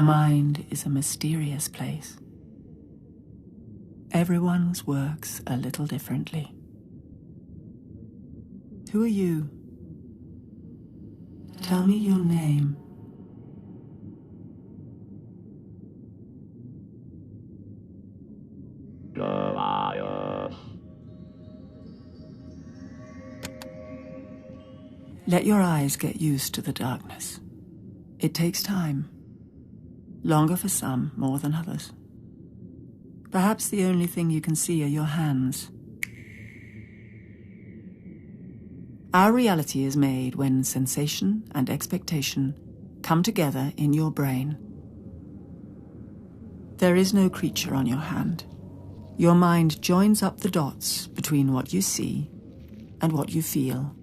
mind is a mysterious place. Everyone's works a little differently. Who are you? Tell me your name. Goliath. Let your eyes get used to the darkness. It takes time. Longer for some, more than others. Perhaps the only thing you can see are your hands. Our reality is made when sensation and expectation come together in your brain. There is no creature on your hand. Your mind joins up the dots between what you see and what you feel.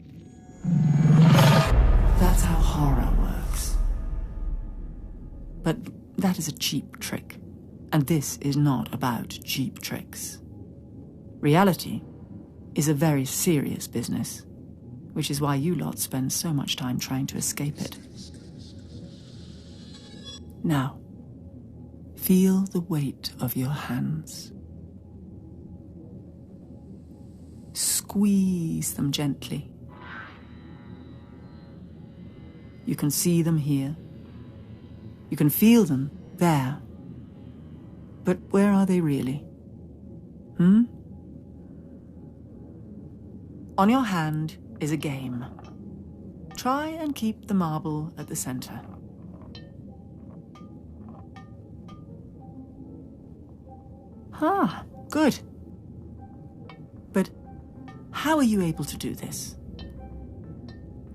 That's how horror works. But that is a cheap trick, and this is not about cheap tricks. Reality is a very serious business, which is why you lot spend so much time trying to escape it. Now, feel the weight of your hands. Squeeze them gently. You can see them here. You can feel them there. But where are they really? On your hand is a game. Try and keep the marble at the center. Good. But how are you able to do this?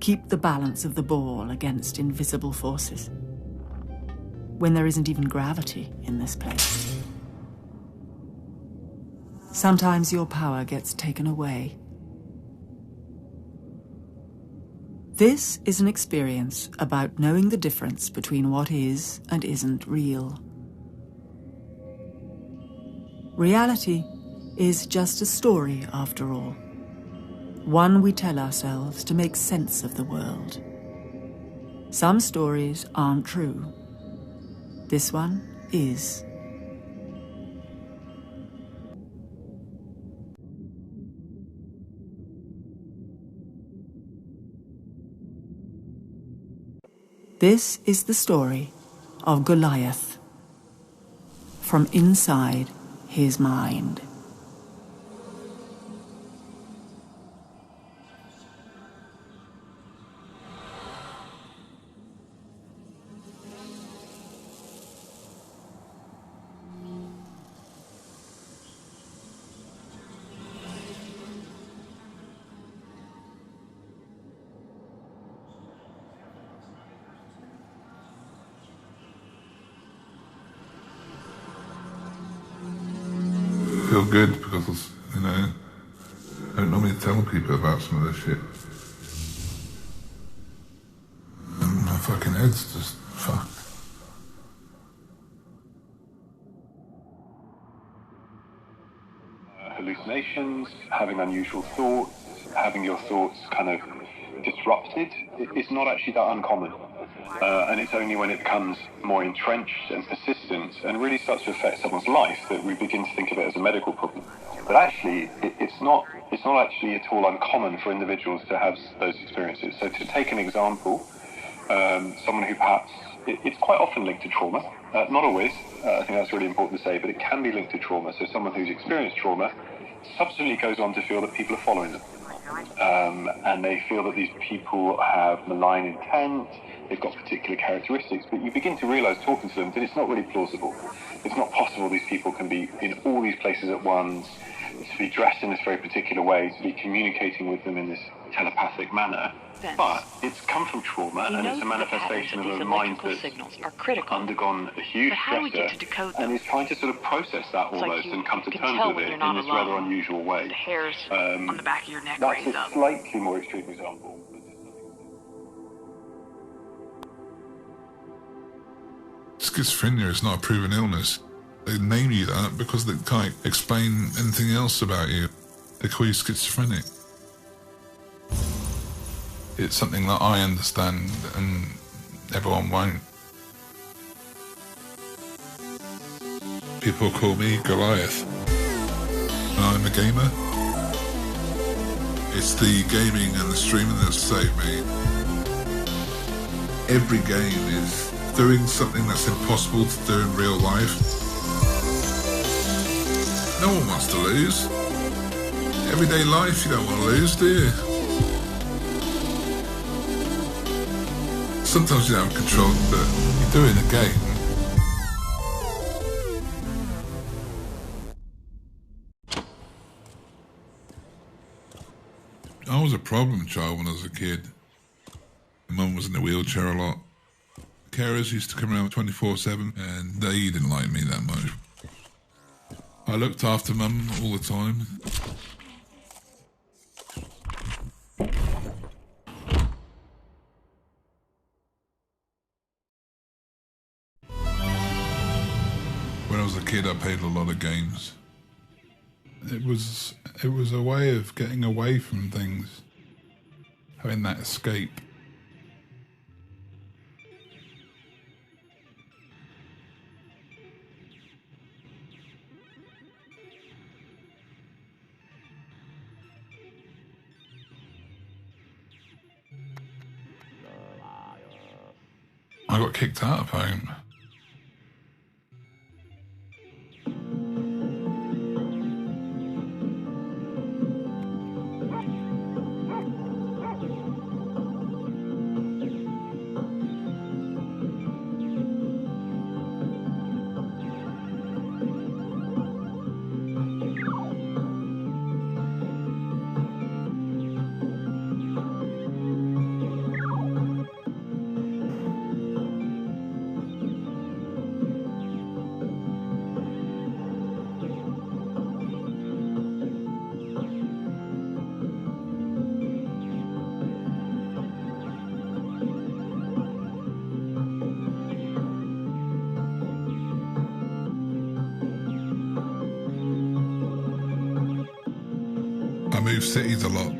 Keep the balance of the ball against invisible forces, when there isn't even gravity in this place. Sometimes your power gets taken away. This is an experience about knowing the difference between what is and isn't real. Reality is just a story, after all. One we tell ourselves to make sense of the world. Some stories aren't true. This one is. This is the story of Goliath, from inside his mind. I feel good because, you know, I don't normally tell people about some of this shit. And my fucking head's just fucked. Hallucinations, having unusual thoughts, having your thoughts kind of disrupted, it's not actually that uncommon. And it's only when it becomes more entrenched and persistent and really starts to affect someone's life that we begin to think of it as a medical problem. But actually, it's not actually at all uncommon for individuals to have those experiences. So to take an example, someone who perhaps, it's quite often linked to trauma. Not always, I think that's really important to say, but it can be linked to trauma. So someone who's experienced trauma subsequently goes on to feel that people are following them. And they feel that these people have malign intent, they've got particular characteristics, but you begin to realise, talking to them, that it's not really plausible. It's not possible these people can be in all these places at once, to be dressed in this very particular way, to be communicating with them in this telepathic manner. But it's come from trauma, and it's a manifestation of a mind that's undergone a huge stressor and is trying to sort of process that almost and come to terms with it in this rather unusual way. The hairs on the back of your neck That's raise a up. slightly more extreme example. Schizophrenia is not a proven illness. They name you that because they can't explain anything else about you. They call you schizophrenic. It's something that I understand and everyone won't. People call me Goliath. I'm a gamer. It's the gaming and the streaming that saved me. Every game is doing something that's impossible to do in real life. No one wants to lose. Everyday life, you don't want to lose, do you? Sometimes you don't have control, but you do in a game. I was a problem child when I was a kid. My mum was in a wheelchair a lot. Carers used to come around 24/7 and they didn't like me that much. I looked after mum all the time. When I was a kid, I played a lot of games. It was a way of getting away from things, having that escape. I got kicked out of home. I moved cities a lot.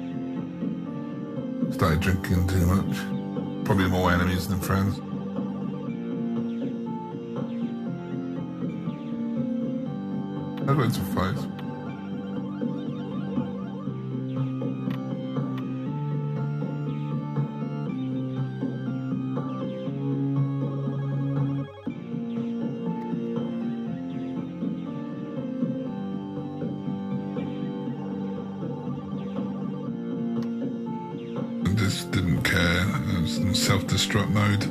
Started drinking too much. Probably more enemies than friends. I got into fights. Just didn't care. I was in self-destruct mode.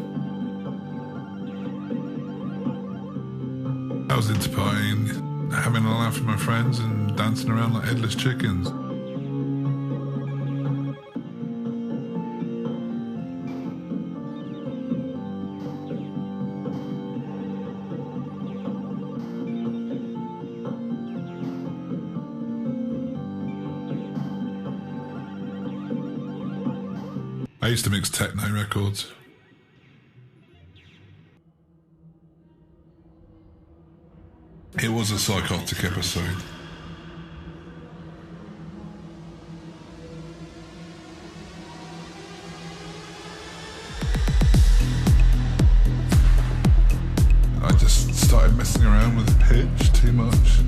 I was into partying, having a laugh with my friends and dancing around like headless chickens. I used to mix techno records. It was a psychotic episode. I just started messing around with the pitch too much.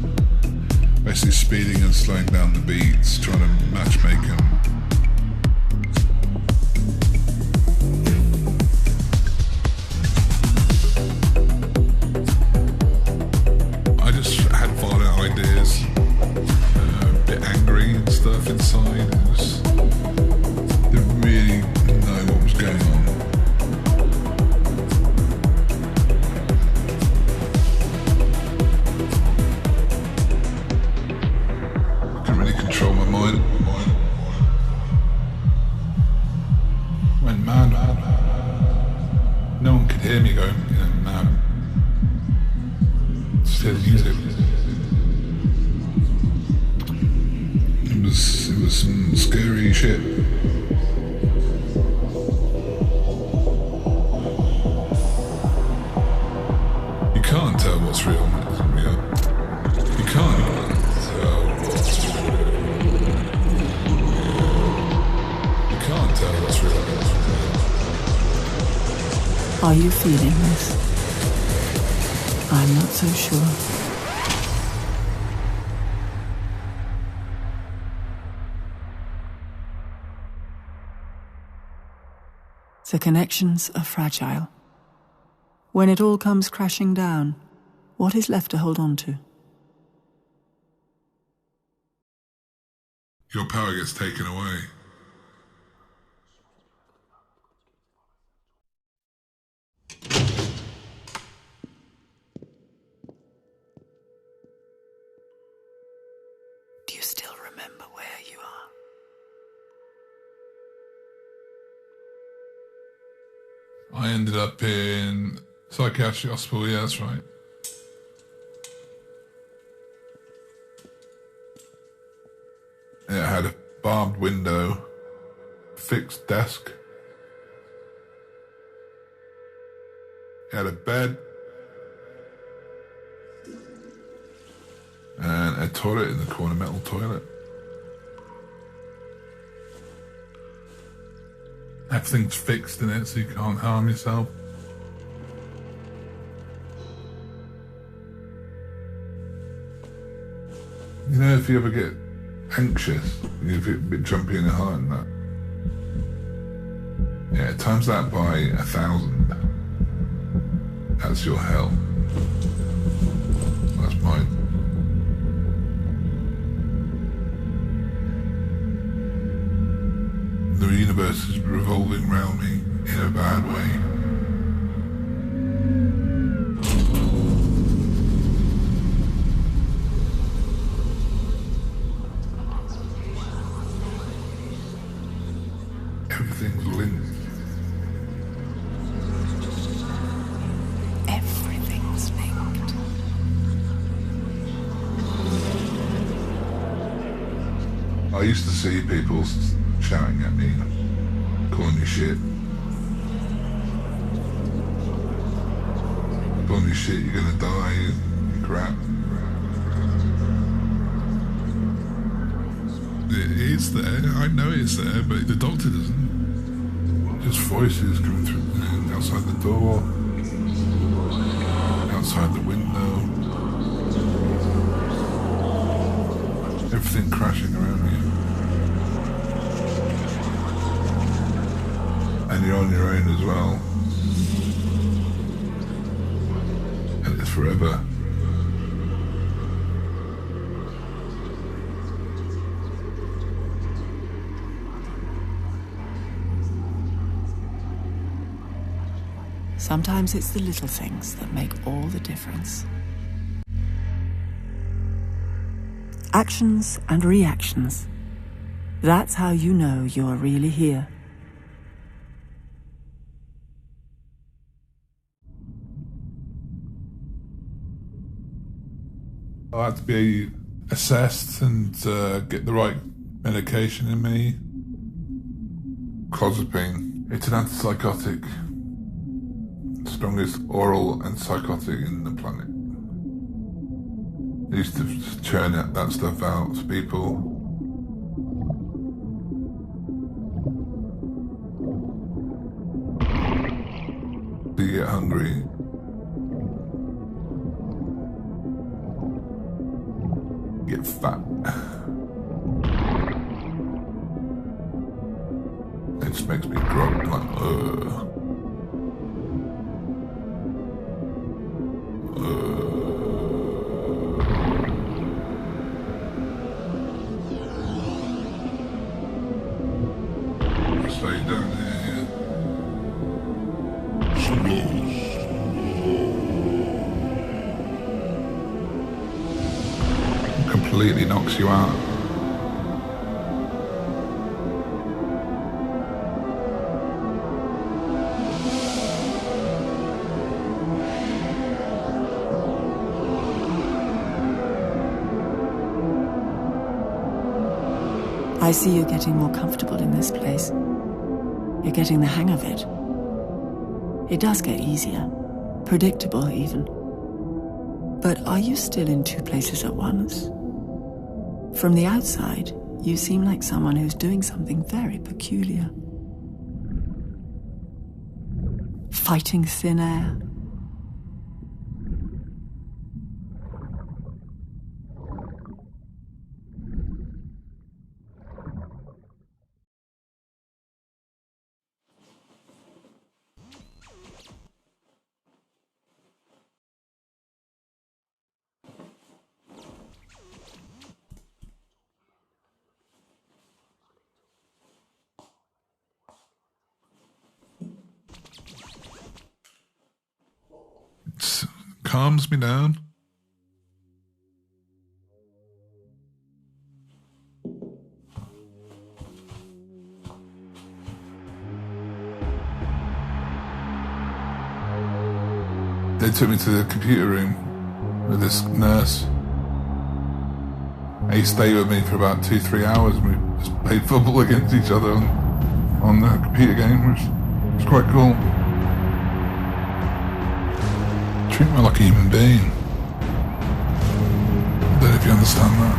Basically speeding and slowing down the beats, trying to matchmake them. Ideas, a bit angry and stuff inside. Didn't really know what was going on. Couldn't really control my mind. Went mad. No one could hear me going, mad. Just hear the music. It was some scary shit. You can't tell what's real and what's real. You can't tell what's real. You can't tell what's real and what's real. Are you feeling this? I'm not so sure. The connections are fragile. When it all comes crashing down, what is left to hold on to? Your power gets taken away. Do you still remember where you are? I ended up in psychiatric hospital, yeah, that's right. It had a barbed window, fixed desk. It had a bed and a toilet in the corner, metal toilet. Everything's fixed in it so you can't harm yourself. You know, if you ever get anxious, you get a bit jumpy in the heart and that. Yeah, times that by 1,000. That's your hell. That's mine. The universe is revolving around me in a bad way. Everything's linked. Everything's linked. I used to see people shouting at me, calling me shit. Calling me shit, you're gonna die, you crap. It is there, I know it's there, but the doctor doesn't. Just voices coming through outside the door, outside the window. Everything crashing around you. And you're on your own as well. And it's forever. Sometimes it's the little things that make all the difference. Actions and reactions. That's how you know you're really here. I had to be assessed and get the right medication in me. Clozapine. It's an antipsychotic. Strongest oral antipsychotic in the planet. They used to churn that stuff out to people. You get hungry. Get fat. It just makes me drunk, like, Stay down there. Completely knocks you out. I see you're getting more comfortable in this place. You're getting the hang of it. It does get easier, predictable even. But are you still in two places at once? From the outside, you seem like someone who's doing something very peculiar. Fighting thin air. calms me down. They took me to the computer room with this nurse. He stayed with me for about 2-3 hours, and we just played football against each other on the computer game, which was quite cool. Treat me like a human being. I don't know if you understand that.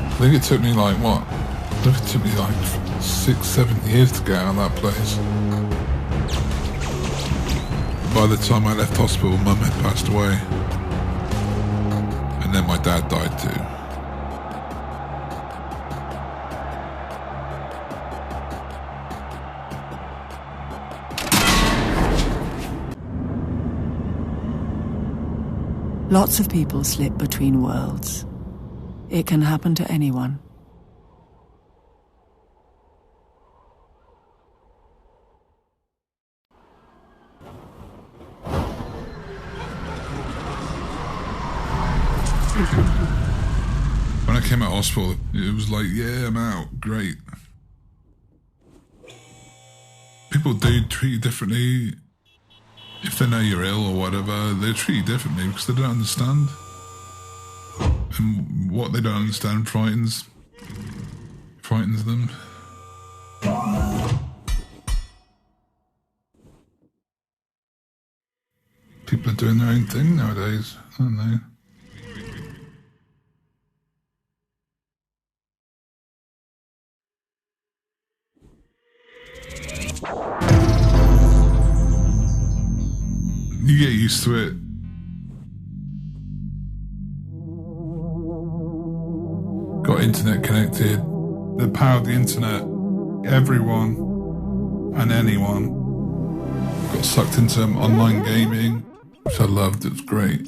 I think it took me like, what? I think it took me like 6-7 years to get out of that place. By the time I left hospital, Mum had passed away. And then my dad died too. Lots of people slip between worlds. It can happen to anyone. When I came out of hospital, it was like, yeah, I'm out, great. People do treat you differently. If they know you're ill or whatever, they treat you differently because they don't understand. And what they don't understand frightens them. People are doing their own thing nowadays, aren't they? You get used to it. Got internet connected. The power of the internet, everyone and anyone got sucked into online gaming, which I loved. It was great.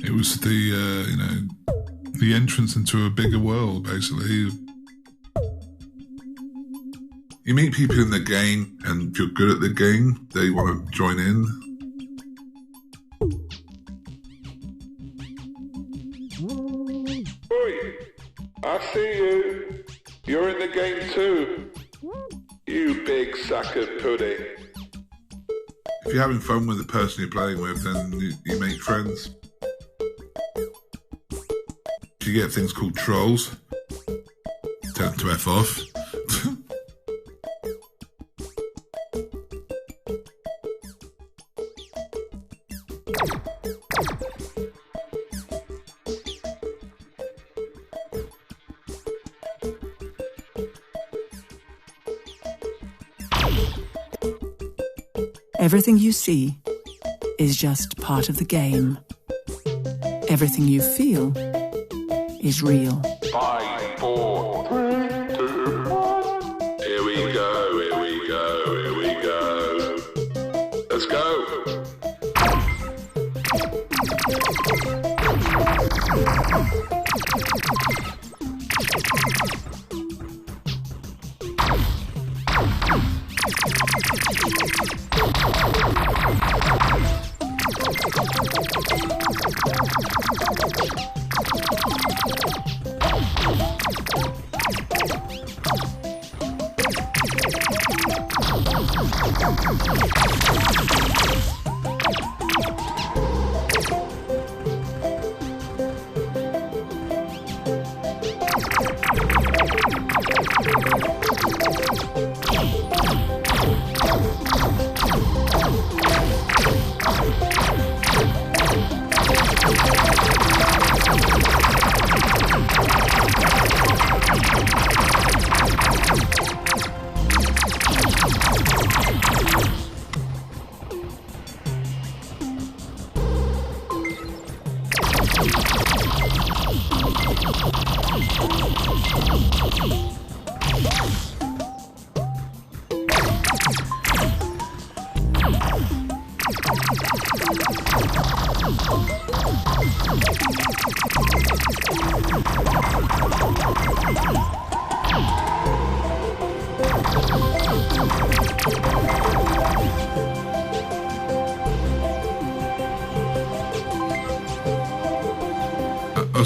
It was the entrance into a bigger world, basically. You meet people in the game, and if you're good at the game, they want to join in. Oi, I see you. You're in the game too. You big sack of pudding. If you're having fun with the person you're playing with, then you make friends. You get things called trolls. Tell them to F off. Everything you see is just part of the game. Everything you feel is real. 5, 4, 3, 2, 1. Here we go, here we go, here we go. Let's go.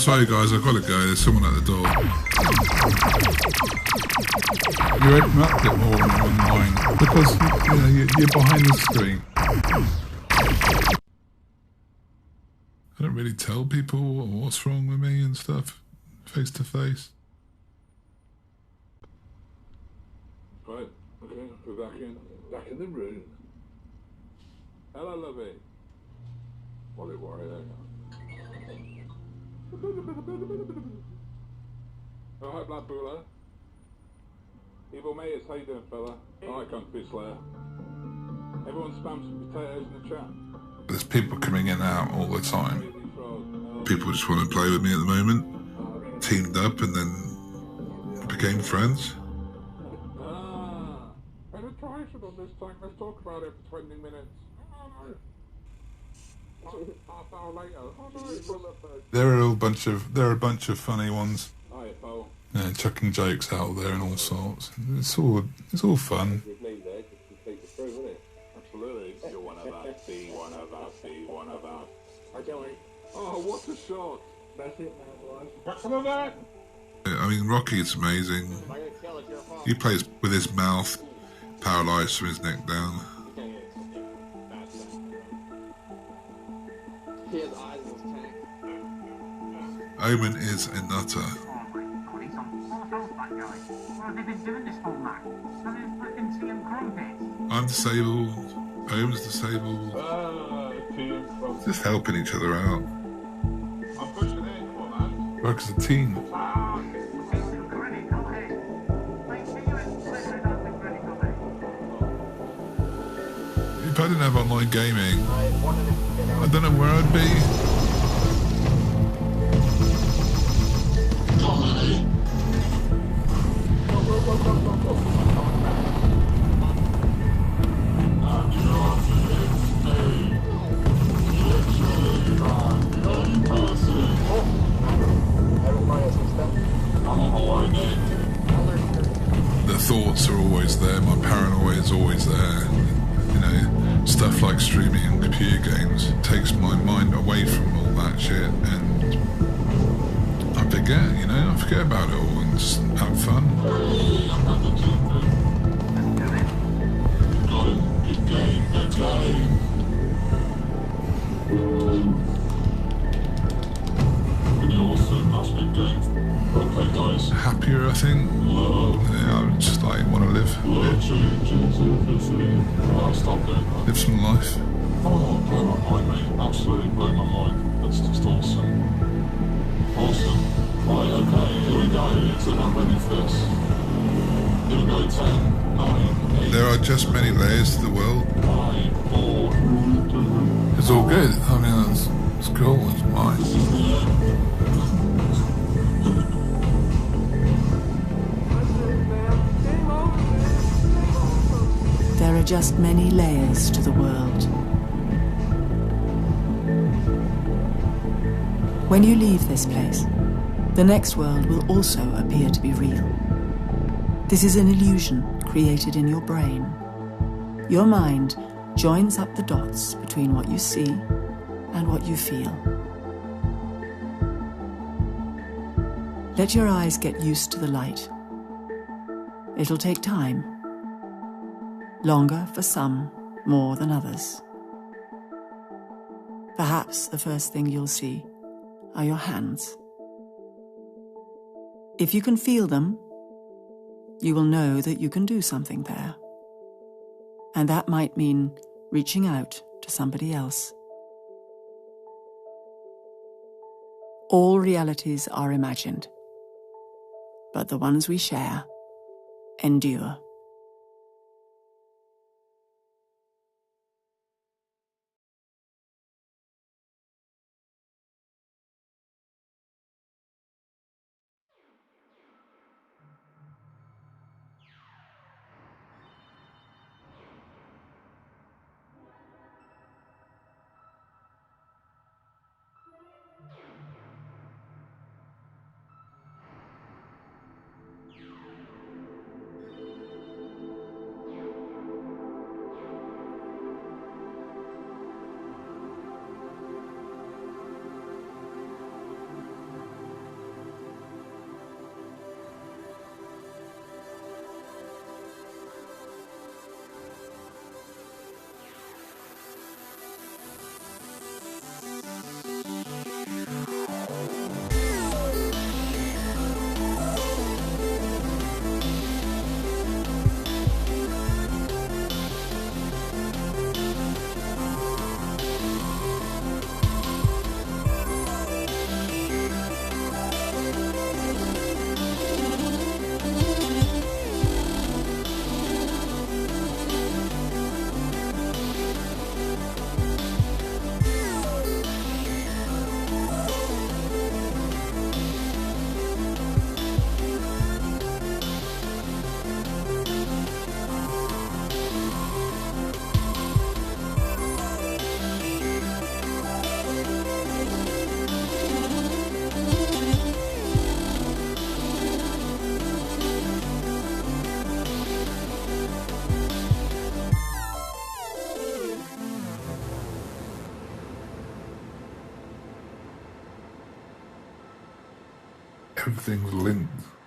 sorry guys, I've got to go. There's someone at the door. You open up a bit more online because you're behind the screen. I don't really tell people what's wrong with me and stuff, face to face. Right, okay, we're back in the room. Hello, lovey. What a warrior. Oh, hi, Blood Bula. Evil Mayors, how you doing, fella? Alright, Country Slayer. Everyone spams some potatoes in the chat. There's people coming in and out all the time. People just want to play with me at the moment. Teamed up and then became friends. Penetration on this time. Let's talk about it for 20 minutes. Half hour later. There are a bunch of funny ones. Hiya, Paul. Yeah, chucking jokes out there and all sorts. It's all fun. Absolutely. You're one of us. Be one of us. Be one of us. Oh, what a shot! That's it, man, boys. What's some of that? I mean, Rocky's amazing. He plays with his mouth paralysed from his neck down. He has eyes in his tank. Omen is a nutter. I'm disabled. Omen's disabled. Just helping each other out. I'm pushing in, come on, man. Work as a team. If I didn't have online gaming, I don't know where I'd be. The thoughts are always there, my paranoia is always there. Stuff like streaming and computer games takes my mind away from all that shit and I forget about it all and just have fun. Happier, I think. Yeah, I just want to live some life. Absolutely blew my mind. That's just awesome. Awesome. Right, okay, here we go. So I'm ready for this. Here we go, 10, 9, 8. There are just many layers to the world. 5, 4. It's all good. I mean, it's cool. It's mine. There are just many layers to the world. When you leave this place, the next world will also appear to be real. This is an illusion created in your brain. Your mind joins up the dots between what you see and what you feel. Let your eyes get used to the light. It'll take time. Longer for some, more than others. Perhaps the first thing you'll see are your hands. If you can feel them, you will know that you can do something there. And that might mean reaching out to somebody else. All realities are imagined, but the ones we share endure. everything's linked.